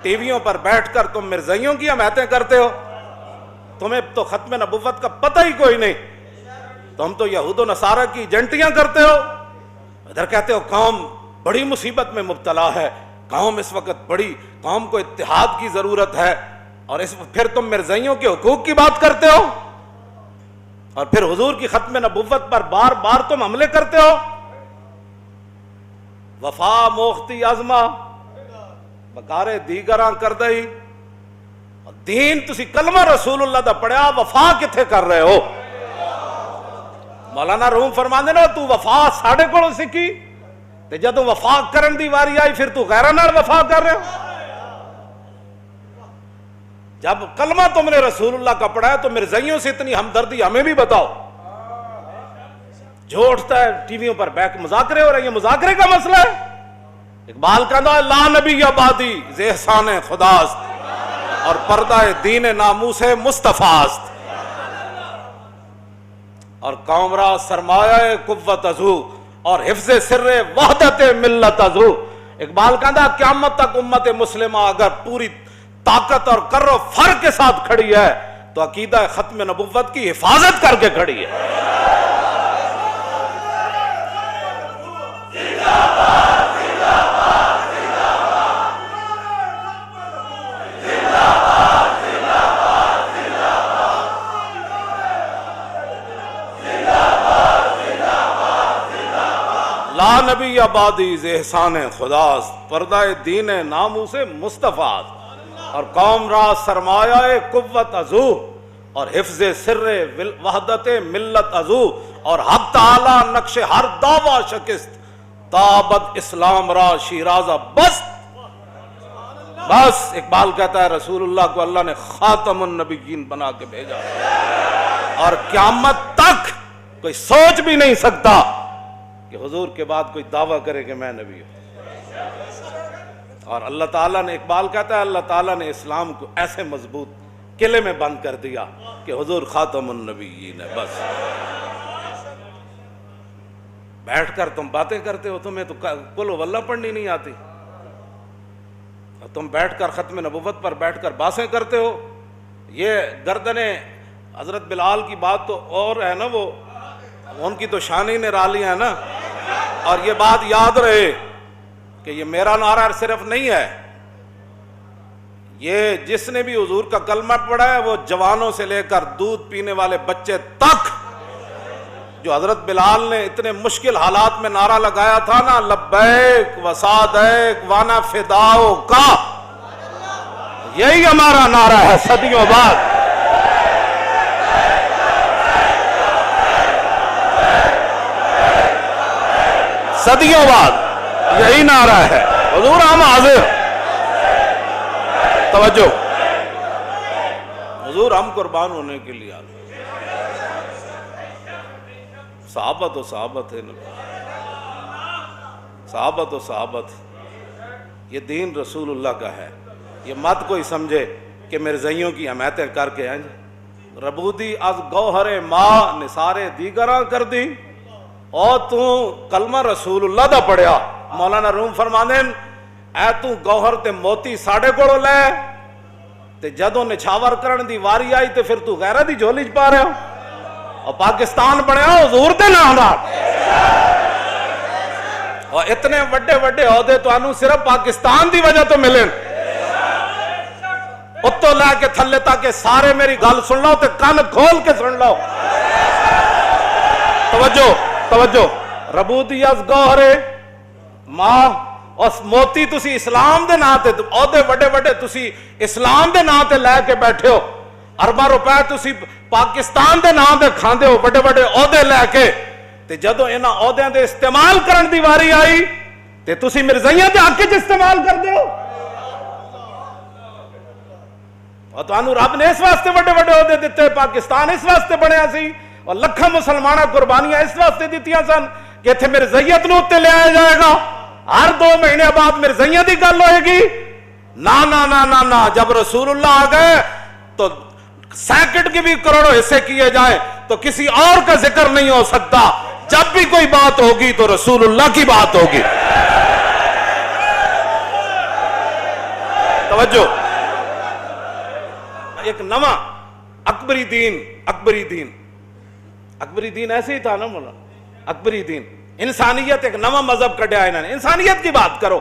T ویوں پر بیٹھ کر تم مرزائیوں کی حمایتیں کرتے ہو، تمہیں تو ختم نبوت کا پتہ ہی کوئی نہیں، تم تو یہود و نصارہ کی ایجنٹیاں کرتے ہو، ادھر کہتے ہو قوم بڑی مصیبت میں مبتلا ہے، قوم اس وقت قوم کو اتحاد کی ضرورت ہے، اور پھر تم مرزائیوں کے حقوق کی بات کرتے ہو، اور پھر حضور کی ختم نبوت پر بار بار تم حملے کرتے ہو۔ وفا موختی عظمہ بکارے دیگراں کردئی، دین تسی کلمہ رسول اللہ دا پڑھیا، وفا کتھے کر رہے ہو؟ مولانا روم فرماندے نا تو وفا ساڑھے کولوں سکھی تے جدوں وفا کرن دی واری آئی پھر تو غیراں نال وفا کر رہے ہو۔ جب کلمہ تم نے رسول اللہ کا پڑھا ہے تو مرزائیوں سے اتنی ہمدردی ہمیں بھی بتاؤ۔ جو اٹھتا ہے ٹی ویوں پر بیٹھ مذاکرے ہو رہے ہیں، یہ مذاکرے کا مسئلہ ہے؟ اقبال کہتا ہے لا نبی آبادی ز احسان خداست اور پردہ دین ناموس مصطفیٰست، اور قوم را سرمایہ قوت ازو اور حفظ سر وحدت ملت ازو۔ اقبال کہتا ہے قیامت تک امت مسلمہ اگر پوری طاقت اور کر و فر کے ساتھ کھڑی ہے تو عقیدہ ختم نبوت کی حفاظت کر کے کھڑی ہے۔ لا نبی آبادی ز احسان خداست پردہ دین ناموس مصطفیٰ، اور قوم را سرمایہ قوت ازو اور حفظ سر وحدت ملت ازو، اور حق تعالی نقش ہر دعویٰ شکست تابد اسلام را شیرازہ بست۔ بس اقبال کہتا ہے رسول اللہ کو اللہ نے خاتم النبیین بنا کے بھیجا، اور قیامت تک کوئی سوچ بھی نہیں سکتا کہ حضور کے بعد کوئی دعویٰ کرے کہ میں نبی ہوں۔ اور اللہ تعالیٰ نے، اقبال کہتا ہے اللہ تعالیٰ نے اسلام کو ایسے مضبوط قلعے میں بند کر دیا کہ حضور خاتم النبیین ہے۔ بس بیٹھ کر تم باتیں کرتے ہو، تمہیں تو قل ہو اللہ پڑھنی نہیں آتی، اور تم بیٹھ کر ختم نبوت پر بیٹھ کر باتیں کرتے ہو۔ یہ گردن حضرت بلال کی بات تو اور ہے نا، وہ ان کی تو شان ہی نرالی ہے نا۔ اور یہ بات یاد رہے کہ یہ میرا نعرہ صرف نہیں ہے، یہ جس نے بھی حضور کا کلمہ پڑھا ہے وہ جوانوں سے لے کر دودھ پینے والے بچے تک، جو حضرت بلال نے اتنے مشکل حالات میں نعرہ لگایا تھا نا، لبیک و سعدیک وانا فداؤ کا، یہی ہمارا نعرہ ہے صدیوں بعد۔ صدیوں بعد یہی نعرہ ہے، حضور ہم حاضر، توجہ، حضور ہم قربان ہونے کے لیے حاضر۔ صحابت و صحابت ہے، صحابت و صحابت، یہ دین رسول اللہ کا ہے۔ یہ مت کوئی سمجھے کہ مرزائیوں کی حمایتیں کر کے ہیں ربودی از گوہر ماں نثارے دیگراں کر دی، اور تو کلمہ رسول اللہ دا پڑھیا۔ مولانا روم فرماندے اے تو گوہر تے موتی ساڑھے کوڑوں لے تے جدوں نچھاور کرن دی واری آئی تے پھر تو غیرہ دی جھولی چ پا رہے ہو، اور پاکستان بنیا حضور دے نام نال، اور اتنے وڈے وڈے عہدے تو انہوں صرف پاکستان دی وجہ تو ملیں۔ اتو لے کے تھلے تاکہ سارے میری گل سن لو تے کان کھول کے سن لو۔ توجہ توجہ، ربودی از گوہرے ماں، اس موتی تسی اسلام دے نام تے عہدے وڈے وڈے تسی اسلام دے نام تے لے کے بیٹھے ہو، ارباں روپے تسی پاکستان دے نام تے کھاندے ہو وڈے وڈے عہدے لے کے، تے جدوں انہاں عہدیاں دے استعمال کرن دی واری آئی تے تسی مرزائیاں دے حق وچ استعمال کردے ہو۔ اور تانوں رب نے اس واسطے وڈے وڈے عہدے دتے، پاکستان اس واسطے بنیا سی، اور لکھاں مسلمانہ قربانیاں اس واسطے دیتیاں سن کہ اتنے مرزائیت نو تے لے آیا جائے گا، ہر 2 مہینے بعد مرزائیت دی گل ہوئے گی۔ نا نا نا نا نا، جب رسول اللہ آ گئے تو سیکنڈ کے بھی کروڑوں حصے کیے جائیں تو کسی اور کا ذکر نہیں ہو سکتا، جب بھی کوئی بات ہوگی تو رسول اللہ کی بات ہوگی۔ توجہ. ایک نواں اکبری دین ایسے ہی تھا نا مولا. اکبری دین انسانیت ایک نواں مذہب کڈیا انہوں نے. انسانیت کی بات کرو.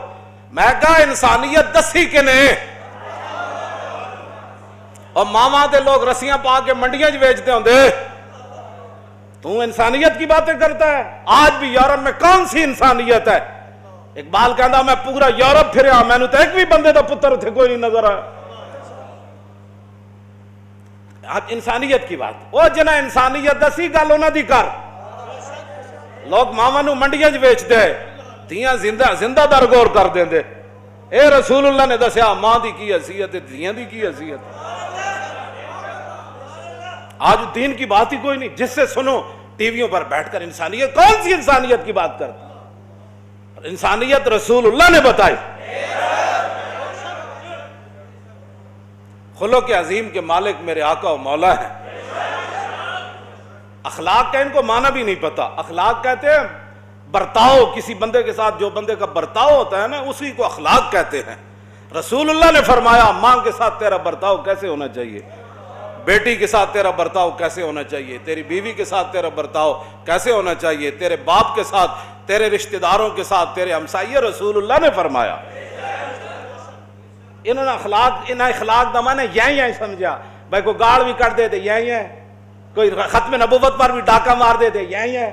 میں کہا انسانیت دسی کہ نہیں. اور ماما دے لوگ رسیاں پا کے منڈیاں بیچتے ہوں دے. تو انسانیت کی باتیں کرتا ہے. آج بھی یورپ میں کون سی انسانیت ہے؟ اقبال کہندا میں پورا یورپ پھریا, میں نے تو ایک بھی بندے دا پتر تھے کوئی نہیں نظر آیا. آج انسانیت کی بات. وہ جنہ انسانیت دسی گل انہاں دی کر. لوگ ماما نو منڈیاں بیچتے ہیں, دھیاں زندہ درگور کر دیں دے. اے رسول اللہ نے دسیا ماں دی کی حیثیت ہے, دھیاں دی کی حیثیت. آج دین کی بات ہی کوئی نہیں. جس سے سنو ٹی ویوں پر بیٹھ کر انسانیت, کون سی انسانیت کی بات کرتا؟ انسانیت رسول اللہ نے بتائی. خلق عظیم کے مالک میرے آقا و مولا ہے. اخلاق کا ان کو معنی بھی نہیں پتا. اخلاق کہتے ہیں برتاؤ, کسی بندے کے ساتھ جو بندے کا برتاؤ ہوتا ہے نا اسی کو اخلاق کہتے ہیں. رسول اللہ نے فرمایا ماں کے ساتھ تیرا برتاؤ کیسے ہونا چاہیے, بیٹی کے ساتھ تیرا برتاؤ کیسے ہونا چاہیے, تیری بیوی کے ساتھ تیرا برتاؤ کیسے ہونا چاہیے, تیرے باپ کے ساتھ, تیرے رشتہ داروں کے ساتھ, تیرے ہمسائے. رسول اللہ نے فرمایا. انہوں نے اخلاق دا معنی یہی سمجھا. بھائی کوئی گاڑ بھی کر دے دے یہی ہے, کوئی ختم نبوت پر بھی ڈاکہ مار دے دے یہی ہے.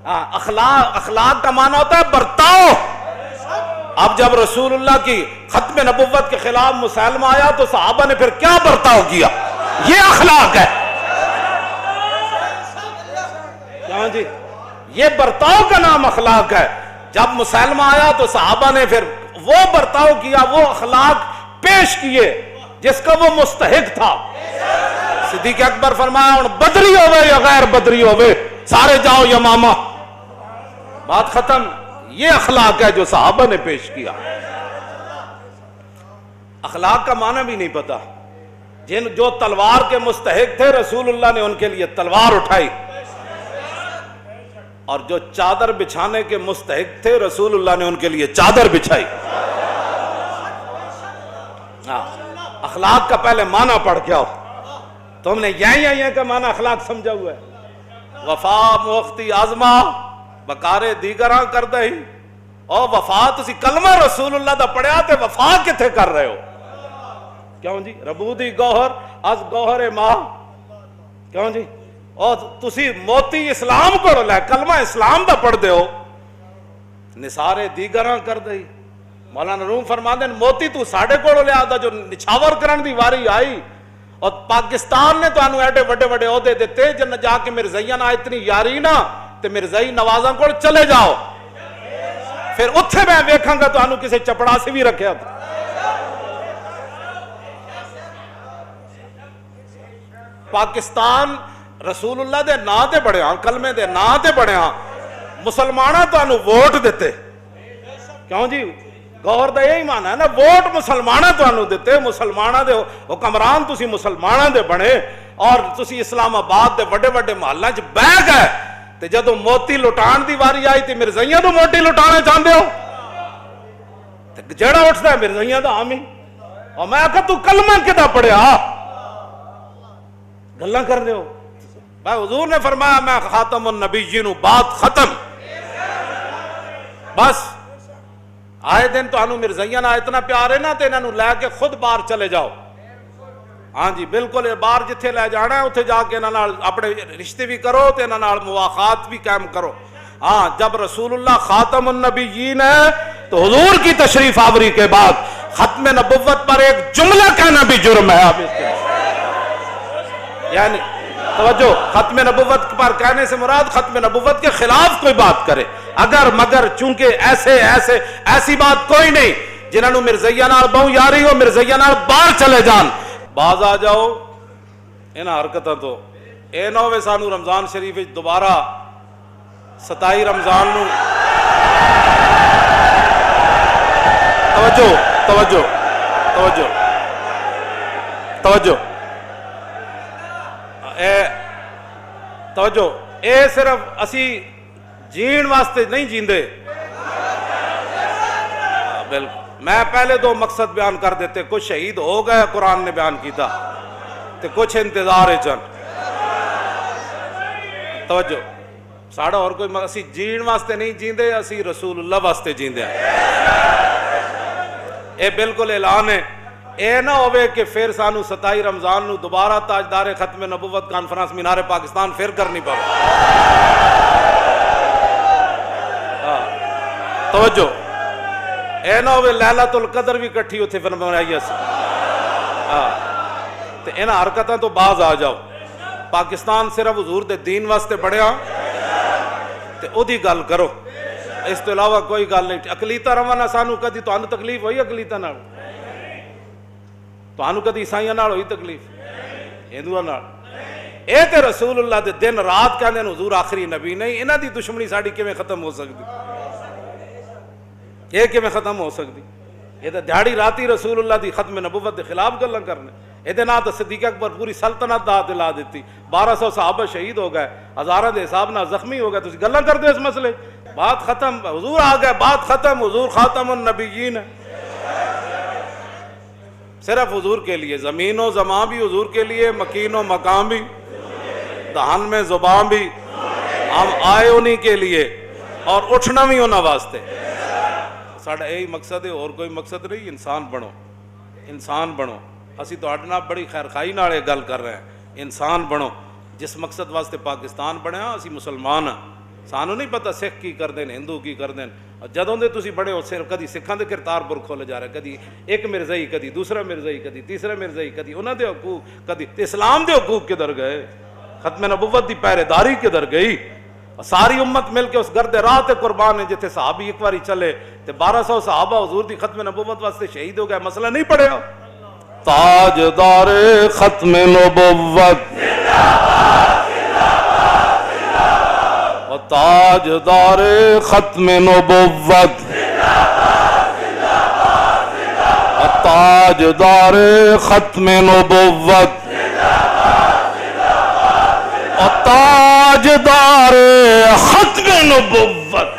اخلاق کا معنی ہوتا ہے برتاؤ. اب جب رسول اللہ کی ختم نبوت کے خلاف مسلمہ آیا تو صحابہ نے پھر کیا برتاؤ کیا؟ یہ اخلاق ہے. کیوں جی؟ یہ برتاؤ کا نام اخلاق ہے. جب مسلمہ آیا تو صحابہ نے پھر وہ برتاؤ کیا, وہ اخلاق پیش کیے جس کا وہ مستحق تھا. صدیق اکبر فرمایا ہن بدری ہوئے یا غیر بدری ہوئے سارے جاؤ یمامہ. بات ختم. یہ اخلاق ہے جو صحابہ نے پیش کیا. اخلاق کا معنی بھی نہیں پتا. جو تلوار کے مستحق تھے رسول اللہ نے ان کے لیے تلوار اٹھائی, اور جو چادر بچھانے کے مستحق تھے رسول اللہ نے ان کے لیے چادر بچھائی. اخلاق کا پہلے معنی پڑھ کے آؤ. تم نے یہی کا معنی اخلاق سمجھا ہوا ہے. وفا موختی آزما بکارے دیگراں کر دہی. اور وفا تسی کلمہ رسول اللہ دا پڑھیا تے وفا کتے کر رہے ہو؟ کیوں جی؟ ربودی گوہر از گوہر ماں. کیوں جی؟ اور تسی موتی اسلام کو لے کلمہ اسلام دا پڑھ دے ہو, نثارے دیگراں کر دئی. مولانا روم فرما دیں موتی تو ساڑھے کوڑو لے آدھا جو نچھاور کرن دی واری آئی. اور پاکستان نے تو انہوں ایڈے وڈے وڈے عہدے دیتے جن جا کے مرزائیاں نہ اتنی یاری نہ تے مرزائی نوازاں کو چلے جاؤ. پھر اتھے میں ویکھاں گا تو انہوں کسے چپڑا سے بھی رکھے تھا. پاکستان رسول اللہ دے نا دے بڑے ہاں, کلمے دے نا دے بڑے ہاں, مسلمانہ تو انہوں ووٹ دیتے. کیوں جی؟ گوھر دا یہی معنی ہے نا, ووٹ مسلمانہ تو انہوں دیتے. مسلمانہ دے حکمران تسی مسلمانہ دے بنے, اور تسی اسلام آباد دے وڈے وڈے محلہ چ بہ گئے تے جدو موتی لٹان دی واری آئی تے مرزائیاں تو موتی لٹانا چاہتے ہو. جڑا اٹھتا ہے مرزائیاں دا حامی. اور میں کہا تو کلمہ کدا پڑھیا گلاں کر دے ہو. بھائی حضور نے فرمایا میں خاتم النبیین ہوں, بات ختم. بس آئے دن تو انہوں مرزائیاں نہ اتنا پیارے نہ تے انہوں لے کے خود باہر چلے جاؤ. ہاں جی بالکل, باہر جتھے لے جانا ہے اتھے جا کے انہوں اپنے رشتے بھی کرو تے انہوں مواخات بھی قائم کرو. ہاں جب رسول اللہ خاتم النبیین ہے تو حضور کی تشریف آوری کے بعد ختم نبوت پر ایک جملہ کہنا بھی جرم ہے. اب اس کے یعنی توجہ, ختم نبوت پر کہنے سے مراد ختم نبوت کے خلاف کوئی بات کرے. اگر مگر چونکہ ایسی بات کوئی نہیں جنہوں مرزائیاں نال بہو یاری ہو, مرزائیاں نال باہر چلے جان. باز آ جاؤ انہاں حرکتاں تو. اے نہ ہوئے سانو رمضان شریف دوبارہ 27 رمضان نو توجہ توجہ توجہ توجہ توجہ اے صرف اسی جین واسطے نہیں جیندے. بالکل میں پہلے دو مقصد بیان کر دیتے، کچھ شہید ہو گئے قرآن نے بیان کیتا تے کچھ انتظار چن توجہ ساڑا اور کوئی اسی جین واسطے نہیں جیندے، اسی رسول اللہ واسطے جیندے ہیں۔ اے بالکل اعلان ہے، اے نہ ہوئے کہ پھر سانو 27 رمضان نو دوبارہ تاجدار ختم نبوت کانفرنس مینار پاکستان پھر کرنی پڑے۔ توجہ اے نہ ہوئے لیلۃ القدر بھی کٹھی ہوتے فلم بنائی ہے تے انہاں حرکتاں تو باز آ جاؤ۔ پاکستان صرف حضور دے دین واسطے بڑھیا تے او دی گل کرو، اس تو علاوہ کوئی گل نہیں۔ اقلیتاں روانا سانو کدی تانوں تکلیف ہوئی اقلیتاں نال؟ تانوں کدی عیسائیاں نال ہوئی تکلیف؟ ہندوؤں نال؟ اے تے رسول اللہ دے دن رات کہندے نے حضور آخری نبی نہیں، انہاں دی دشمنی ساڈی کیویں ختم ہو سکدی؟ یہ کیویں ختم ہو سکدی؟ یہ تے دیہڑی راتی رسول اللہ دی ختم نبوت دے خلاف گلاں کرنے۔ یہ نہ تو صدیق اکبر پوری سلطنت دا دلا دیتی، 1200 صحابہ شہید ہو گئے، ہزاراں دے حساب نہ زخمی ہو گئے، تسی گلاں کردے اس مسئلے؟ بات ختم، حضور آ گئے، بات ختم، حضور خاتم النبیین ہے۔ صرف حضور کے لیے، زمین و زمان بھی حضور کے لیے، مکین و مقام بھی، دہن میں زبان بھی، ہم آئے انہی کے لیے اور اٹھنا بھی انہاں واسطے۔ ساڑھا یہی مقصد ہے، اور کوئی مقصد نہیں۔ انسان بنو، انسان بنو۔ اسی تو اڈنا بڑی خیرخائی نال یہ گل کر رہے ہیں، انسان بنو۔ جس مقصد واسطے پاکستان بنیا اسی مسلمان ہاں، سانو نہیں پتہ سکھ کی کر دین، ہندو کی کر دین۔ جدوں دے تسی بڑے ہو صرف کدی سکھاں دے کرتارپور کھولے جا رہے، کدی ایک مرزائی، کدی دوسرا مرزائی، کدی تیسرا مرزائی، کدی انہاں دے حقوق، کدی اسلام دے حقوق کدھر گئے؟ ختم نبوت دی پہرے داری کدھر گئی؟ ساری امت مل کے اس گرد راہ تے قربان ہے جتھے صحابی ایک باری چلے تے 1200 صحابہ حضور دی ختم نبوت واسطے شہید ہو گئے، مسئلہ نہیں پڑھیا؟ تاجدار ختم نبوت تاجدار ختم نبوت تاجدار ختم نبوت تاجدار ختم نبوت